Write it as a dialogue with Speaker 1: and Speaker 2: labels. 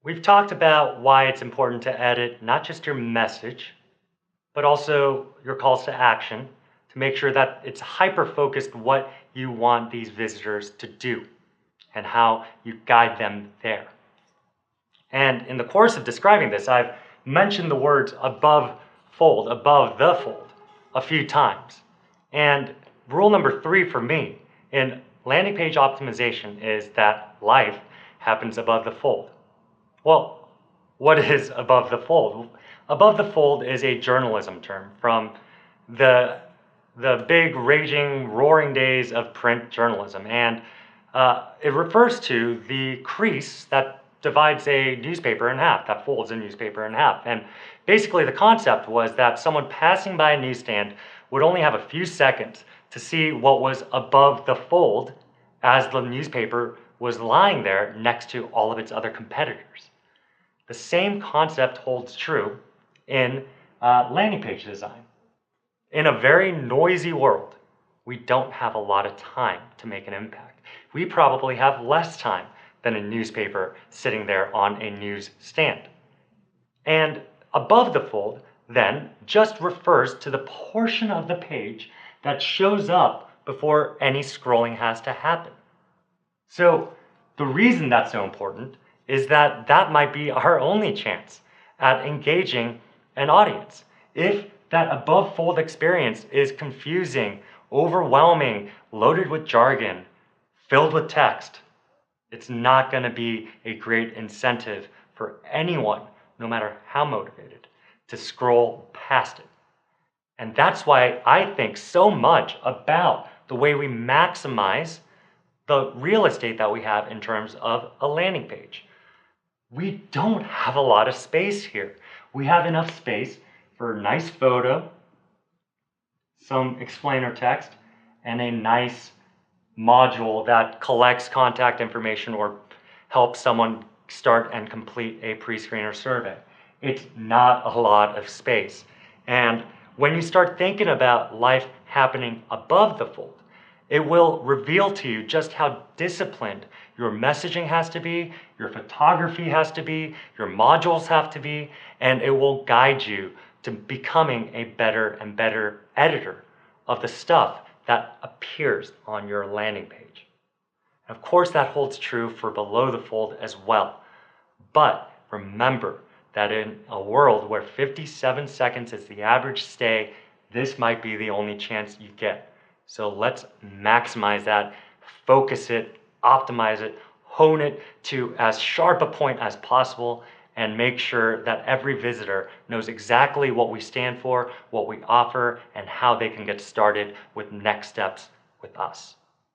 Speaker 1: We've talked about why it's important to edit not just your message, but also your calls to action to make sure that it's hyper focused what you want these visitors to do and how you guide them there. And in the course of describing this, I've mentioned the words above the fold, a few times. And rule number 3 for me in landing page optimization is that life happens above the fold. Well, what is above the fold? Above the fold is a journalism term from the big raging roaring days of print journalism, and it refers to the crease that divides a newspaper in half, that folds a newspaper in half. And basically the concept was that someone passing by a newsstand would only have a few seconds to see what was above the fold as the newspaper was lying there next to all of its other competitors. The same concept holds true in landing page design. In a very noisy world, we don't have a lot of time to make an impact. We probably have less time than a newspaper sitting there on a newsstand. And above the fold then just refers to the portion of the page that shows up before any scrolling has to happen. So the reason that's so important is that that might be our only chance at engaging an audience. If that above fold experience is confusing, overwhelming, loaded with jargon, filled with text, it's not going to be a great incentive for anyone, no matter how motivated, to scroll past it. And that's why I think so much about the way we maximize the real estate that we have in terms of a landing page. We don't have a lot of space here. We have enough space for a nice photo, some explainer text, and a nice module that collects contact information or helps someone start and complete a pre-screener survey. It's not a lot of space. And when you start thinking about life happening above the fold, it will reveal to you just how disciplined your messaging has to be, your photography has to be, your modules have to be, and it will guide you to becoming a better and better editor of the stuff that appears on your landing page. And of course, that holds true for below the fold as well. But remember that in a world where 57 seconds is the average stay, this might be the only chance you get. So let's maximize that, focus it, optimize it, hone it to as sharp a point as possible, and make sure that every visitor knows exactly what we stand for, what we offer, and how they can get started with next steps with us.